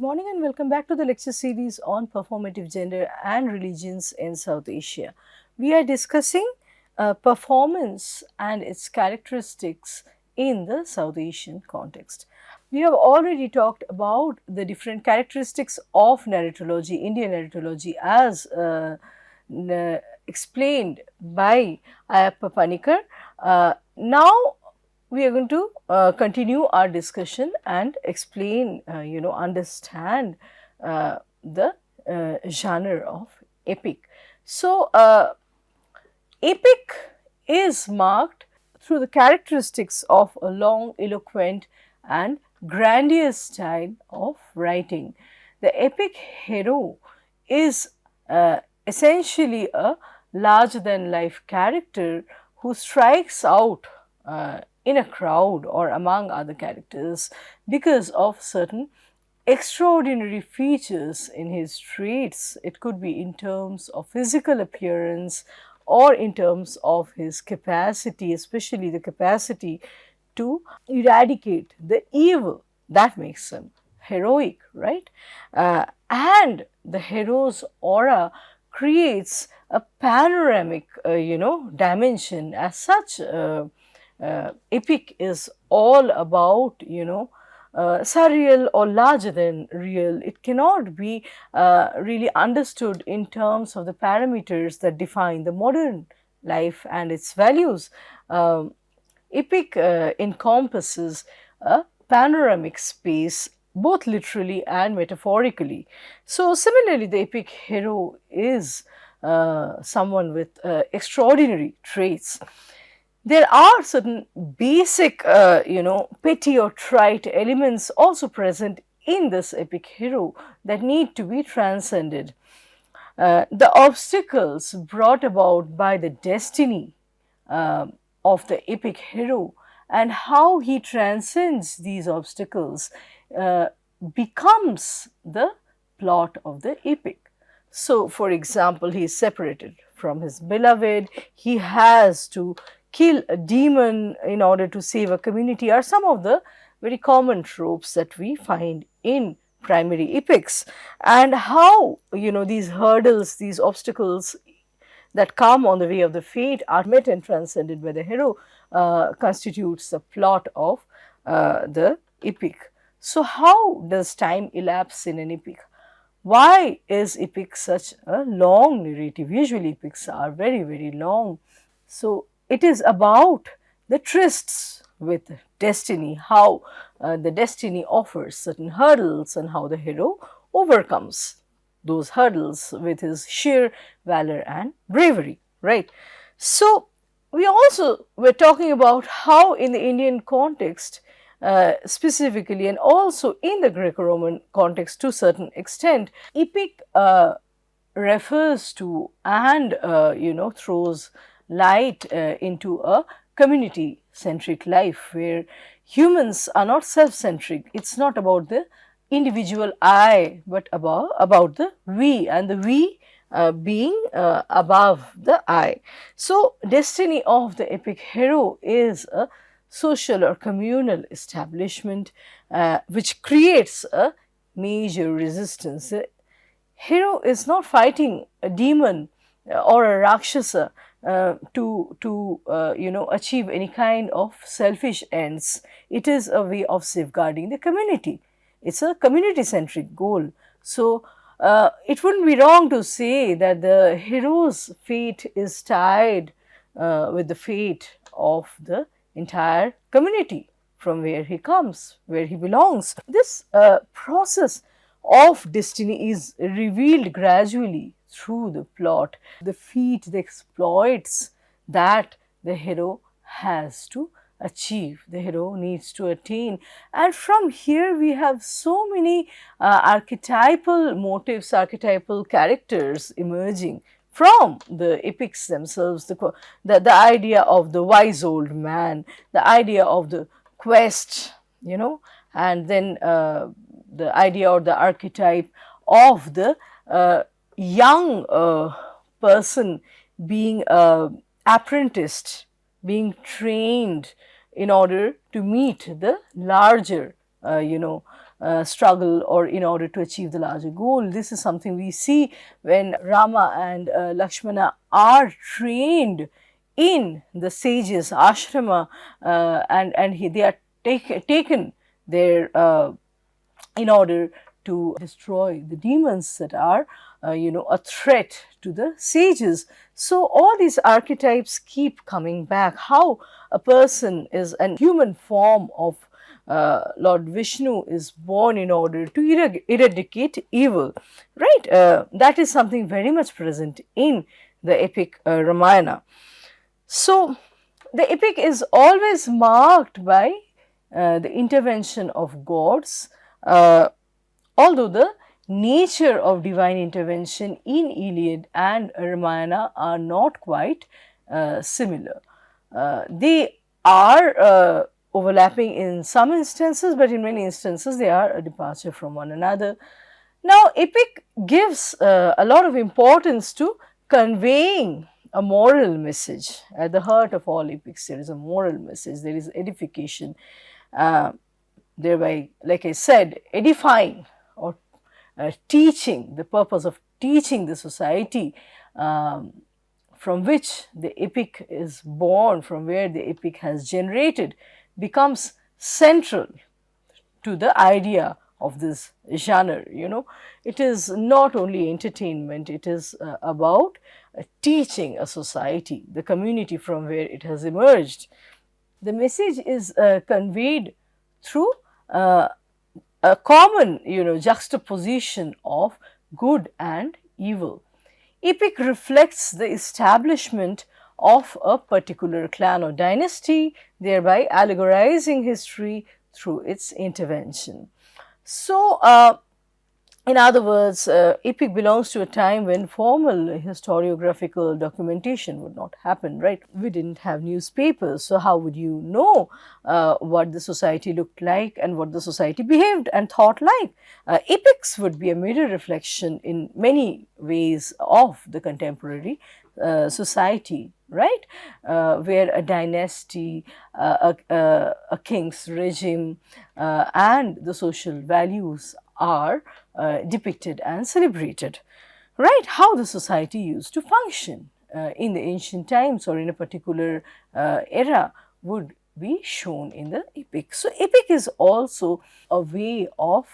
morning and welcome back to the lecture series on performative gender and religions in South Asia. We are discussing performance and its characteristics in the South Asian context. We have already talked about the different characteristics of narratology, Indian narratology, as explained by Ayappa Panikar. Now, we are going to continue our discussion and explain, understand the genre of epic. So, epic is marked through the characteristics of a long, eloquent and grandiose style of writing. The epic hero is essentially a larger than life character who strikes out in a crowd or among other characters because of certain extraordinary features in his traits. It could be in terms of physical appearance or in terms of his capacity, especially the capacity to eradicate the evil that makes him heroic, right? And the hero's aura creates a panoramic, dimension. As such, epic is all about, surreal or larger than real. It cannot be really understood in terms of the parameters that define the modern life and its values. Epic encompasses a panoramic space both literally and metaphorically. So, similarly, the epic hero is someone with extraordinary traits. There are certain basic, petty or trite elements also present in this epic hero that need to be transcended. The obstacles brought about by the destiny of the epic hero and how he transcends these obstacles becomes the plot of the epic. So, for example, he is separated from his beloved, he has to kill a demon in order to save a community are some of the very common tropes that we find in primary epics, and how these hurdles, these obstacles that come on the way of the fate are met and transcended by the hero constitutes the plot of the epic. So, how does time elapse in an epic? Why is epic such a long narrative? Usually epics are very, very long. So, it is about the trysts with destiny, how the destiny offers certain hurdles and how the hero overcomes those hurdles with his sheer valor and bravery, right? So, we also were talking about how in the Indian context specifically and also in the Greco-Roman context to a certain extent, epic refers to and throws light into a community centric life where humans are not self centric. It's not about the individual I, but about the we, and the we being above the I. So, destiny of the epic hero is a social or communal establishment which creates a major resistance. The hero is not fighting a demon or a rakshasa to achieve any kind of selfish ends. It is a way of safeguarding the community. It's a community centric goal. So, it wouldn't be wrong to say that the hero's fate is tied with the fate of the entire community from where he comes, where he belongs. This process of destiny is revealed gradually through the plot, the feat, the exploits that the hero has to achieve, the hero needs to attain. And from here we have so many archetypal motives, archetypal characters emerging from the epics themselves, the idea of the wise old man, the idea of the quest, and then the idea or the archetype of the young person being apprenticed, being trained in order to meet the larger, struggle or in order to achieve the larger goal. This is something we see when Rama and Lakshmana are trained in the sages ashrama, they are taken there in order to destroy the demons that are a threat to the sages. So all these archetypes keep coming back, how a person is a human form of Lord Vishnu is born in order to eradicate evil, right? That is something very much present in the epic Ramayana. So the epic is always marked by the intervention of gods, although the nature of divine intervention in Iliad and Ramayana are not quite similar. They are overlapping in some instances, but in many instances they are a departure from one another. Now, epic gives a lot of importance to conveying a moral message. At the heart of all epics, there is a moral message, there is edification, thereby, like I said, edifying or teaching, the purpose of teaching the society from which the epic is born, from where the epic has generated, becomes central to the idea of this genre. It is not only entertainment, it is about teaching a society, the community from where it has emerged. The message is conveyed through a common, juxtaposition of good and evil. Epic reflects the establishment of a particular clan or dynasty, thereby allegorizing history through its intervention. So, in other words, epic belongs to a time when formal historiographical documentation would not happen, right? We didn't have newspapers, so how would you know what the society looked like and what the society behaved and thought like? Epics would be a mirror reflection in many ways of the contemporary society, right? Where a dynasty, a king's regime, and the social values are depicted and celebrated, right? How the society used to function in the ancient times or in a particular era would be shown in the epic. So, epic is also a way of,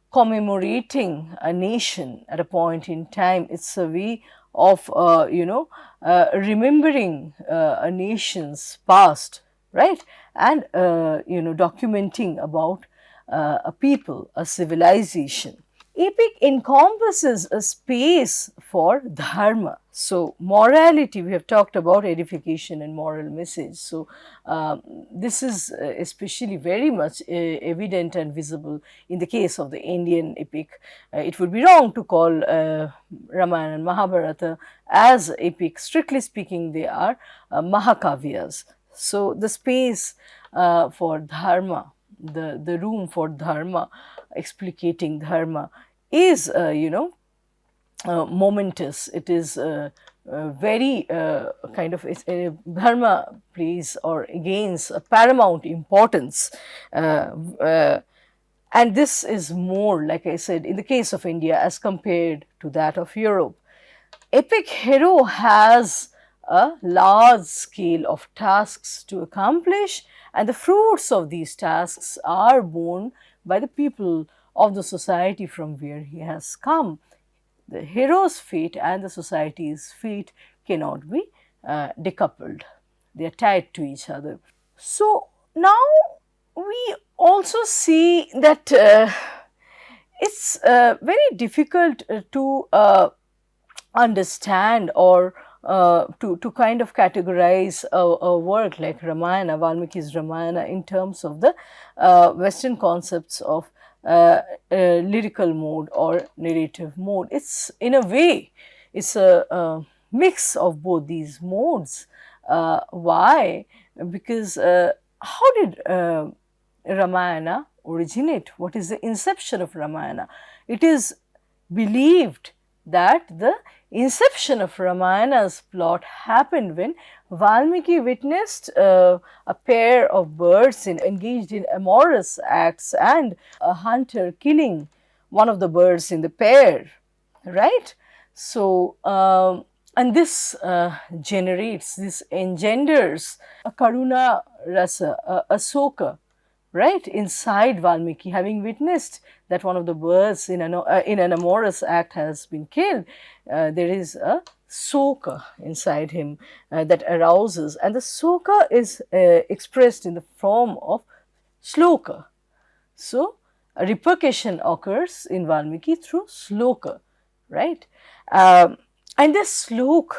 commemorating a nation at a point in time. It's a way of, remembering a nation's past, right? And, documenting about a people, a civilization. Epic encompasses a space for dharma. So, morality, we have talked about edification and moral message. So, this is especially very much evident and visible in the case of the Indian epic. It would be wrong to call Ramayana and Mahabharata as epic. Strictly speaking, they are Mahakavyas. So, the space for dharma, the room for dharma, explicating dharma is, momentous. It is very kind of, dharma plays or gains a paramount importance. And this is more, like I said, in the case of India as compared to that of Europe. Epic hero has a large scale of tasks to accomplish, and the fruits of these tasks are borne by the people of the society from where he has come. The hero's fate and the society's fate cannot be decoupled. They are tied to each other. So, now we also see that it's very difficult to understand or to kind of categorize a work like Ramayana, Valmiki's Ramayana, in terms of the Western concepts of lyrical mode or narrative mode. It's, in a way, it's a mix of both these modes. Why? Because how did Ramayana originate? What is the inception of Ramayana? It is believed that the inception of Ramayana's plot happened when Valmiki witnessed a pair of birds engaged in amorous acts and a hunter killing one of the birds in the pair, right? So, and this this engenders a Karuna rasa, a soka, right, inside Valmiki, having witnessed that one of the birds in an amorous act has been killed. There is a soka inside him that arouses, and the soka is expressed in the form of sloka. So, a repercussion occurs in Valmiki through sloka, right? And this slok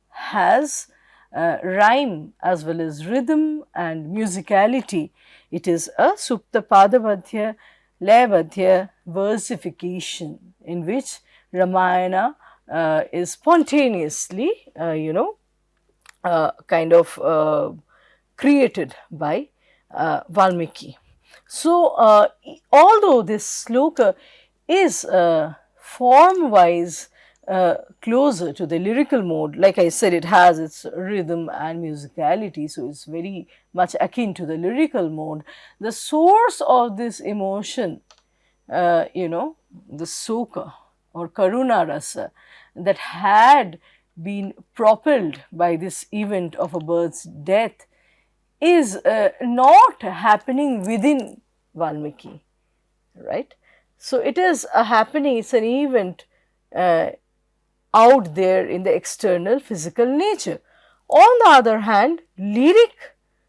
has rhyme as well as rhythm and musicality. It is a supta padabadhya, layabadhya versification in which Ramayana is spontaneously, kind of created by Valmiki. So, although this sloka is form-wise closer to the lyrical mode, like I said, it has its rhythm and musicality, so it's very much akin to the lyrical mode. The source of this emotion, the soka or karuna rasa that had been propelled by this event of a bird's death is not happening within Valmiki, right? So, it is a happening, it's an event out there in the external physical nature. On the other hand,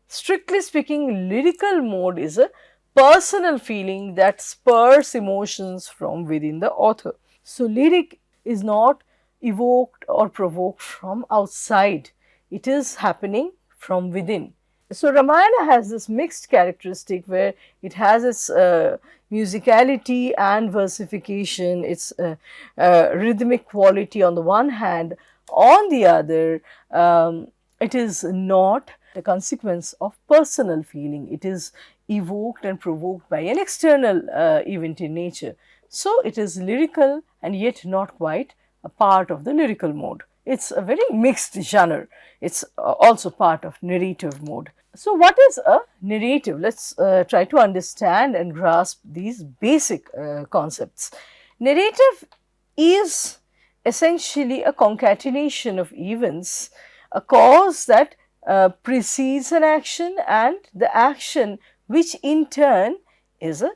strictly speaking, lyrical mode is a personal feeling that spurs emotions from within the author. So, lyric is not evoked or provoked from outside, it is happening from within. So, Ramayana has this mixed characteristic where it has its musicality and versification, its rhythmic quality on the one hand. On the other, it is not the consequence of personal feeling. It is evoked and provoked by an external event in nature. So, it is lyrical and yet not quite a part of the lyrical mode. It's a very mixed genre. It's also part of narrative mode. So, what is a narrative? Let's try to understand and grasp these basic concepts. Narrative is essentially a concatenation of events, a cause that precedes an action and the action which in turn is a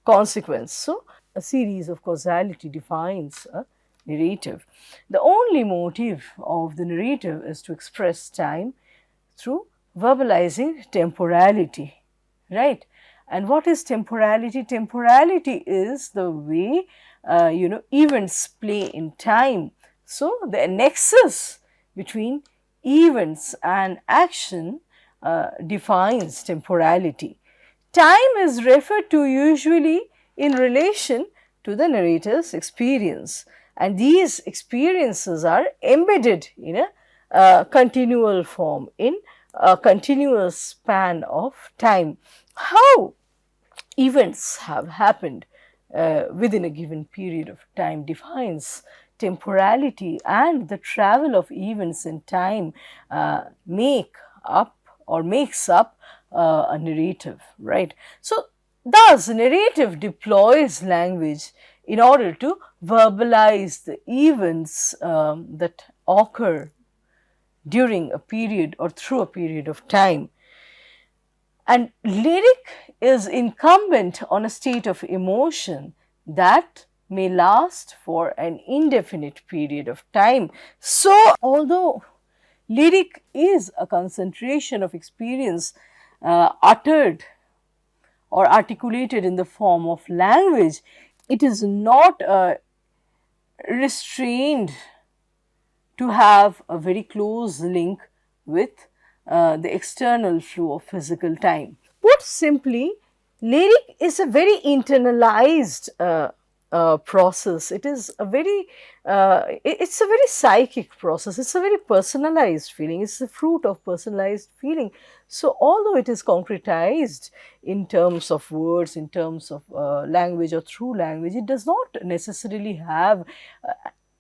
consequence. So, a series of causality defines a narrative. The only motive of the narrative is to express time through verbalizing temporality, right? And what is temporality? Temporality is the way events play in time. So, the nexus between events and action defines temporality. Time is referred to usually in relation to the narrator's experience, and these experiences are embedded in a continual form, in a continuous span of time. How events have happened within a given period of time defines temporality, and the travel of events in time makes up a narrative, right? So, thus narrative deploys language in order to verbalize the events that occur during a period or through a period of time. And lyric is incumbent on a state of emotion that may last for an indefinite period of time. So, although lyric is a concentration of experience uttered or articulated in the form of language, it is not restrained to have a very close link with the external flow of physical time. Put simply, lyric is a very internalized process. It is a very, it's a very psychic process. It's a very personalized feeling. It's the fruit of personalized feeling. So, although it is concretized in terms of words, in terms of language or through language, it does not necessarily have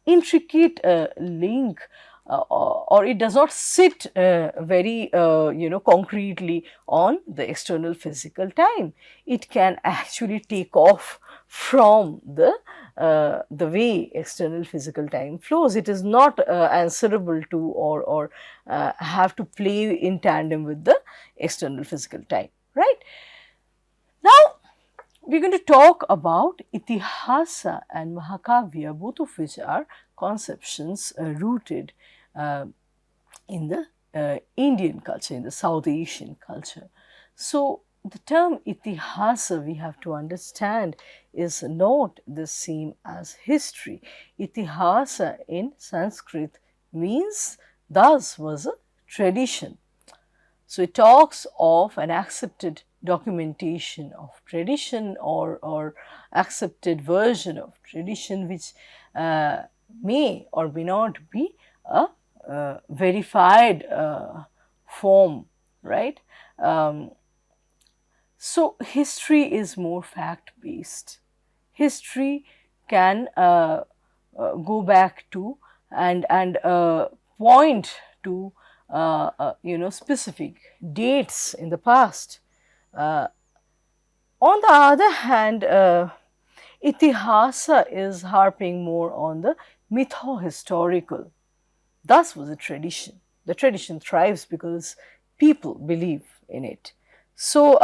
intricate link, or it does not sit very concretely on the external physical time. It can actually take off from the way external physical time flows. It is not answerable to, or have to play in tandem with the external physical time, right? Now, we are going to talk about Itihasa and Mahakavya, both of which are conceptions rooted in the Indian culture, in the South Asian culture. So, the term Itihasa, we have to understand, is not the same as history. Itihasa in Sanskrit means, thus, was a tradition. So, it talks of an accepted documentation of tradition, or accepted version of tradition, which may or may not be a verified form, right? So, history is more fact based. History can go back to and point to specific dates in the past. On the other hand, Itihasa is harping more on the mytho-historical. Thus was a tradition. The tradition thrives because people believe in it. So,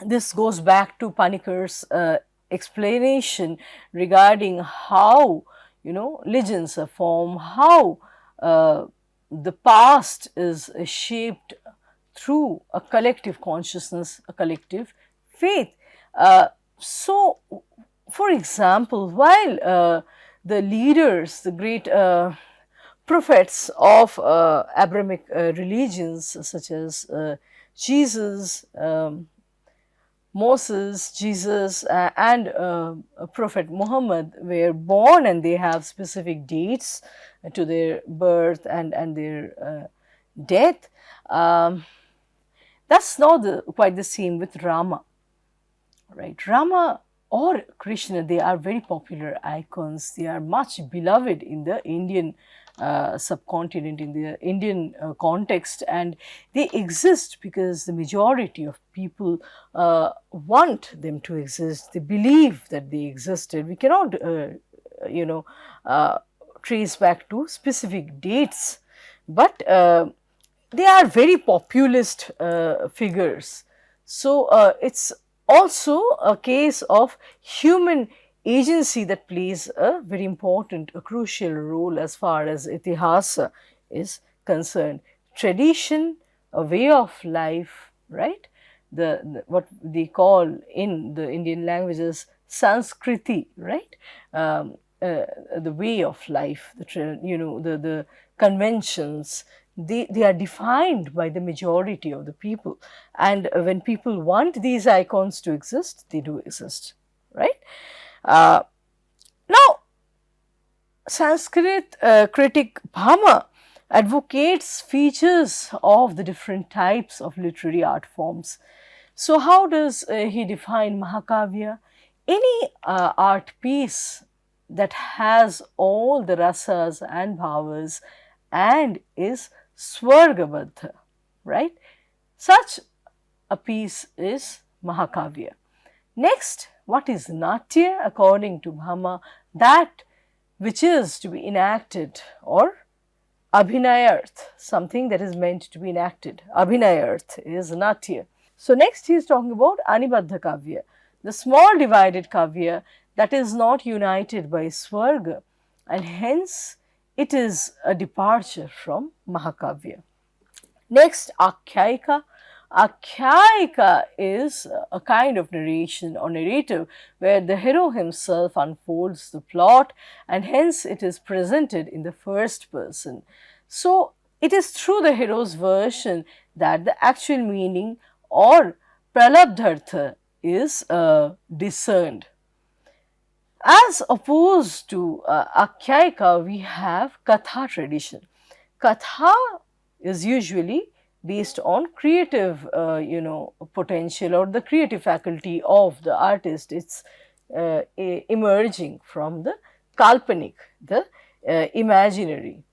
this goes back to Panikar's explanation regarding how legends are formed, how the past is shaped through a collective consciousness, a collective faith. So, for example, while the leaders, the great prophets of Abrahamic religions, such as Jesus, Moses, Jesus, and Prophet Muhammad were born, and they have specific dates to their birth and their death. That's not quite the same with Rama, right? Rama or Krishna, they are very popular icons. They are much beloved in the Indian subcontinent, in the Indian context, and they exist because the majority of people want them to exist. They believe that they existed. We cannot, trace back to specific dates, but they are very populist figures. So, it's also a case of human agency that plays a very important, a crucial role as far as Itihasa is concerned. Tradition, a way of life, right? What they call in the Indian languages Sanskriti, right? The way of life, the conventions, they are defined by the majority of the people, and when people want these icons to exist, they do exist, right? Now, Sanskrit critic Bhama advocates features of the different types of literary art forms. So, how does he define Mahakavya? Any art piece that has all the rasas and bhavas and is swargabadha, right? Such a piece is Mahakavya. Next, what is Natya? According to Bhama, that which is to be enacted, or Abhinayarth, something that is meant to be enacted. Abhinayarth is Natya. So, next he is talking about Anibadha Kavya, the small divided Kavya that is not united by Swarga, and hence it is a departure from Mahakavya. Next, Akhyayika. Akhyayika is a kind of narration or narrative where the hero himself unfolds the plot, and hence it is presented in the first person. So, it is through the hero's version that the actual meaning or pralabdhartha is discerned. As opposed to Akhyayika, we have Katha tradition. Katha is usually based on creative, potential or the creative faculty of the artist. It's emerging from the Kalpanik, the imaginary.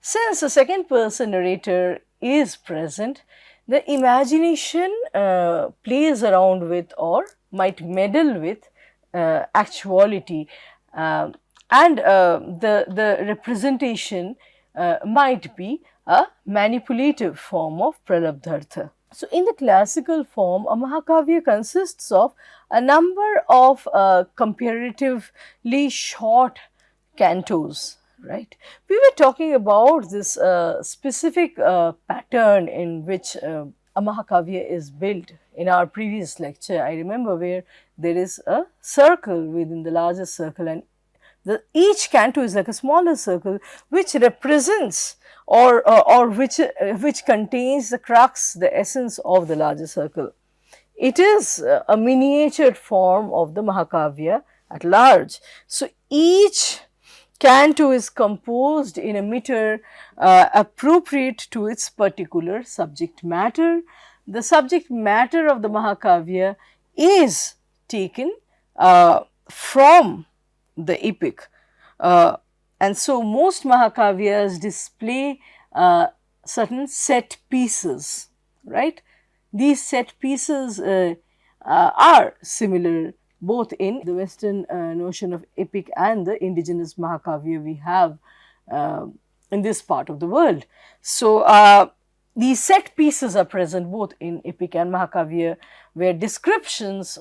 Since the second person narrator is present, the imagination plays around with or might meddle with actuality, and the representation might be a manipulative form of pralabdhartha. So, in the classical form, a Mahakavya consists of a number of comparatively short cantos, right. We were talking about this specific pattern in which a Mahakavya is built in our previous lecture. I remember, where there is a circle within the larger circle, and each canto is like a smaller circle which represents or which contains the crux, the essence of the larger circle. It is a miniature form of the Mahakavya at large. So, each canto is composed in a meter appropriate to its particular subject matter. The subject matter of the Mahakavya is taken from the epic. And so, most Mahakavyas display certain set pieces, right. These set pieces are similar both in the Western notion of epic and the indigenous Mahakavya we have in this part of the world. So, these set pieces are present both in epic and Mahakavya, where descriptions,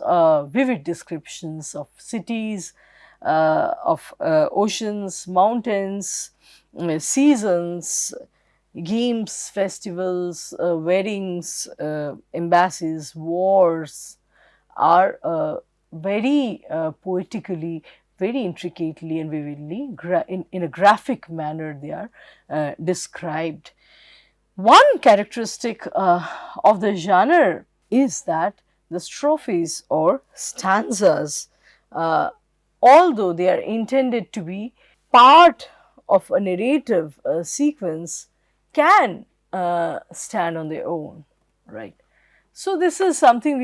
vivid descriptions of cities, of oceans, mountains, seasons, games, festivals, weddings, embassies, wars are very poetically, very intricately and vividly, in a graphic manner they are described. One characteristic of the genre is that the strophes or stanzas, although they are intended to be part of a narrative sequence, can stand on their own, right. So, this is something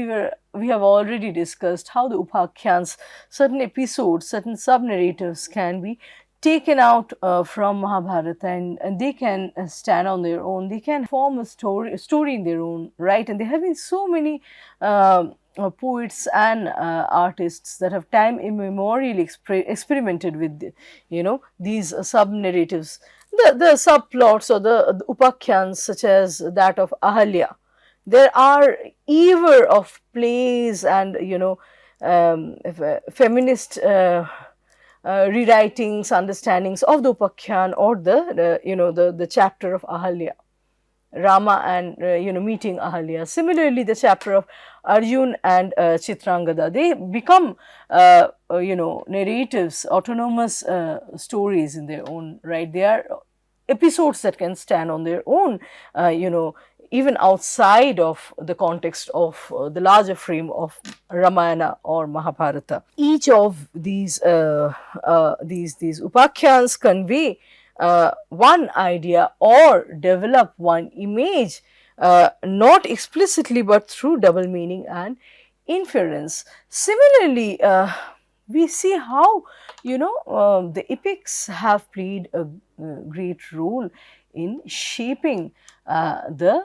we have already discussed, how the upakhyans, certain episodes, certain sub-narratives can be taken out from Mahabharata, and they can stand on their own, they can form a story in their own right, and there have been so many poets and artists that have time immemorially experimented with these sub-narratives, the subplots or the upakhyans, such as that of Ahalya. There are ever of plays and feminist rewritings, understandings of the upakhyan or the chapter of Ahalya, Rama and meeting Ahalya. Similarly, the chapter of Arjun and Chitrangada, they become narratives, autonomous stories in their own right. They are episodes that can stand on their own, even outside of the context of the larger frame of Ramayana or Mahabharata. Each of these upakhyans convey one idea or develop one image, not explicitly but through double meaning and inference. Similarly, we see how the epics have played a great role in shaping the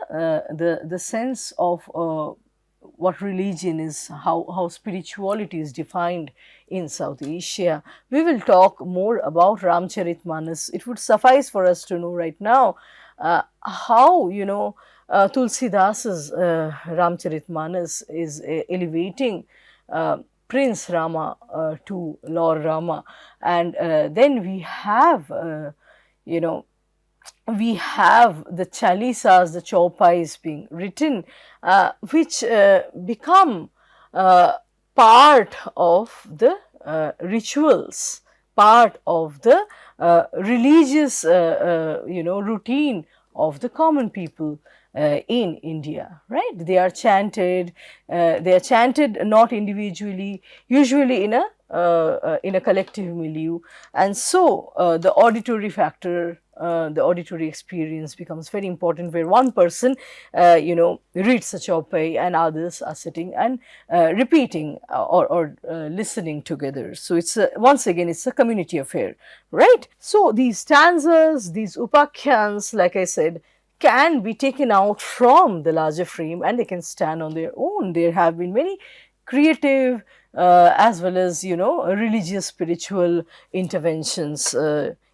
sense of what religion is, how spirituality is defined in South Asia. We will talk more about Ramcharitmanas. It would suffice for us to know right now how Tulsidasa's Ramcharitmanas is elevating Prince Rama to Lord Rama, and then we have we have the chalisas, the chaupais being written, which become part of the rituals, part of the religious routine of the common people in India, right? They are chanted not individually, usually in a collective milieu, and so the auditory factor the auditory experience becomes very important, where one person, reads a chopai and others are sitting and repeating or listening together. So it's once again it's a community affair, right? So these stanzas, these upakhyans, like I said, can be taken out from the larger frame and they can stand on their own. There have been many creative as well as religious spiritual interventions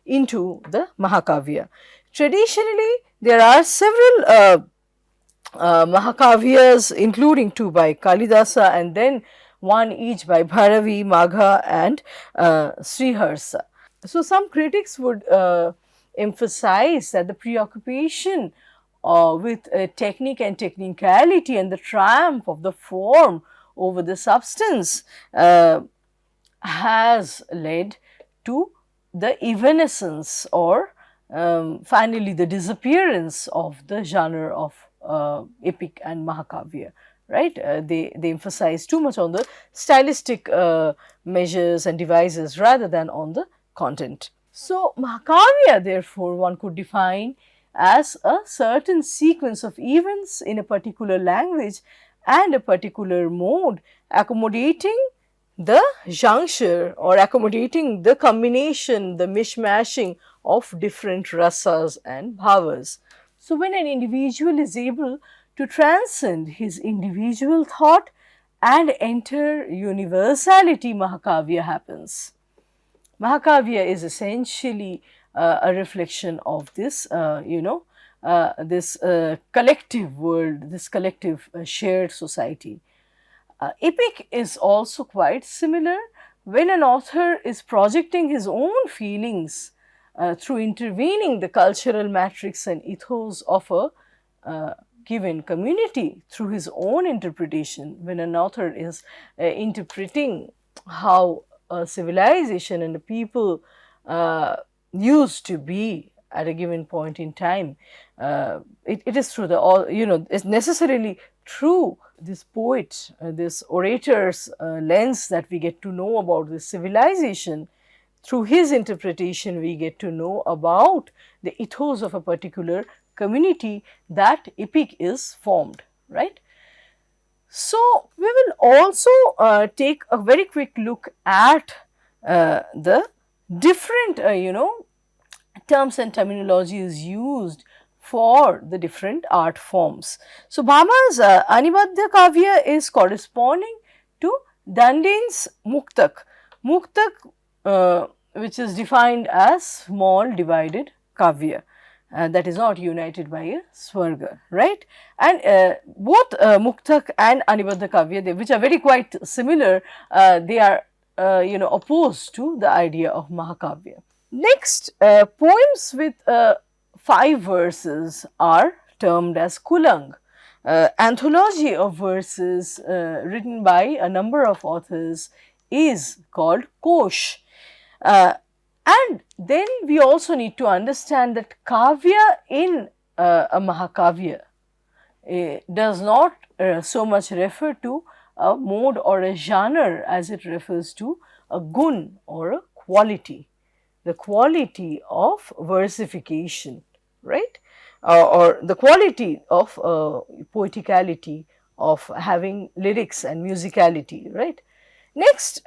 into the Mahakavya. Traditionally, there are several Mahakavyas, including two by Kalidasa and then one each by Bharavi, Magha and Sriharsa. So, some critics would emphasize that the preoccupation with technique and technicality and the triumph of the form over the substance has led to the evanescence or finally the disappearance of the genre of epic and Mahakavya, right? They emphasize too much on the stylistic measures and devices rather than on the content. So, Mahakavya, therefore, one could define as a certain sequence of events in a particular language and a particular mode, accommodating the juncture or accommodating the combination, the mishmashing of different rasas and bhavas. So, when an individual is able to transcend his individual thought and enter universality, Mahakavya happens. Mahakavya is essentially a reflection of this, this collective world, this collective shared society. Epic is also quite similar when an author is projecting his own feelings through intervening the cultural matrix and ethos of a given community through his own interpretation. When an author is interpreting how a civilization and a people used to be at a given point in time, it is through the, it's necessarily through this poet, this orator's lens that we get to know about this civilization. Through his interpretation, we get to know about the ethos of a particular community that epic is formed, right? So, we will also take a very quick look at the different, terms and terminologies used for the different art forms. So, Bhama's Anibadhya Kavya is corresponding to Dandin's Muktak. Muktak, which is defined as small divided Kavya. That is not united by a Swarga, right? And both Muktak and Anibadha Kavya, which are very quite similar, they are opposed to the idea of Mahakavya. Next, poems with 5 verses are termed as Kulang. Anthology of verses written by a number of authors is called Kosh. And then we also need to understand that Kavya in a Mahakavya does not so much refer to a mode or a genre as it refers to a gun or a quality, the quality of versification, right? Or the quality of poeticality, of having lyrics and musicality, right? Next,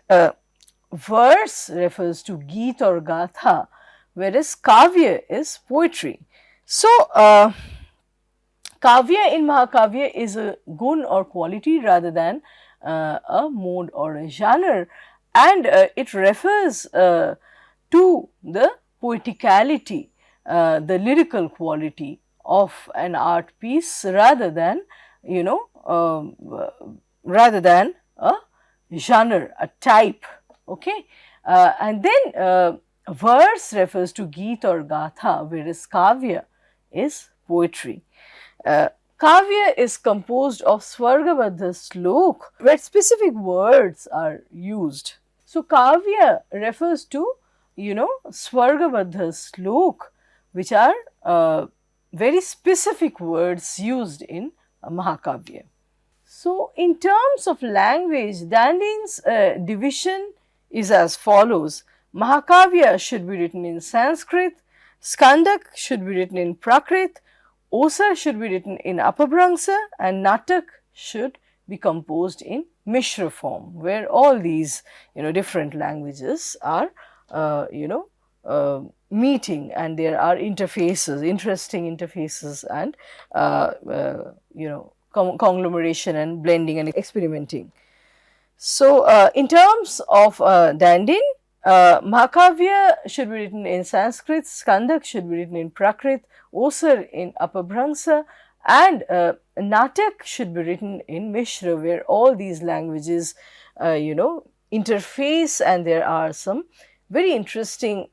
verse refers to Geet or Gatha, whereas Kavya is poetry. So, Kavya in Mahakavya is a gun or quality rather than a mode or a genre, and it refers to the poeticality, the lyrical quality of an art piece rather than, rather than a genre, a type. Okay, and then verse refers to Geet or Gatha, whereas Kavya is poetry. Kavya is composed of Swargabadha slok, where specific words are used. So, Kavya refers to, Swargabadha slok, which are very specific words used in Mahakavya. So, in terms of language, Dandin's division is as follows. Mahakavya should be written in Sanskrit, Skandak should be written in Prakrit, Osar should be written in Apabhrangsa, and Natak should be composed in Mishra form, where all these different languages are meeting, and there are interfaces, interesting interfaces, and conglomeration and blending and experimenting. So, in terms of Dandin, Mahakavya should be written in Sanskrit, Skandak should be written in Prakrit, Osar in Apabhrangsa, and Natak should be written in Mishra, where all these languages interface, and there are some very interesting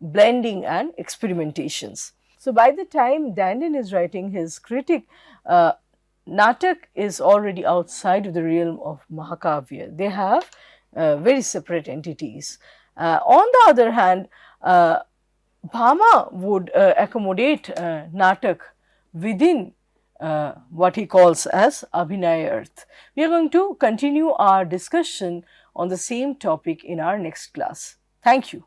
blending and experimentations. So, by the time Dandin is writing his critic, Natak is already outside of the realm of Mahakavya. They have very separate entities. On the other hand, Bhama would accommodate Natak within what he calls as Abhinaya Earth. We are going to continue our discussion on the same topic in our next class. Thank you.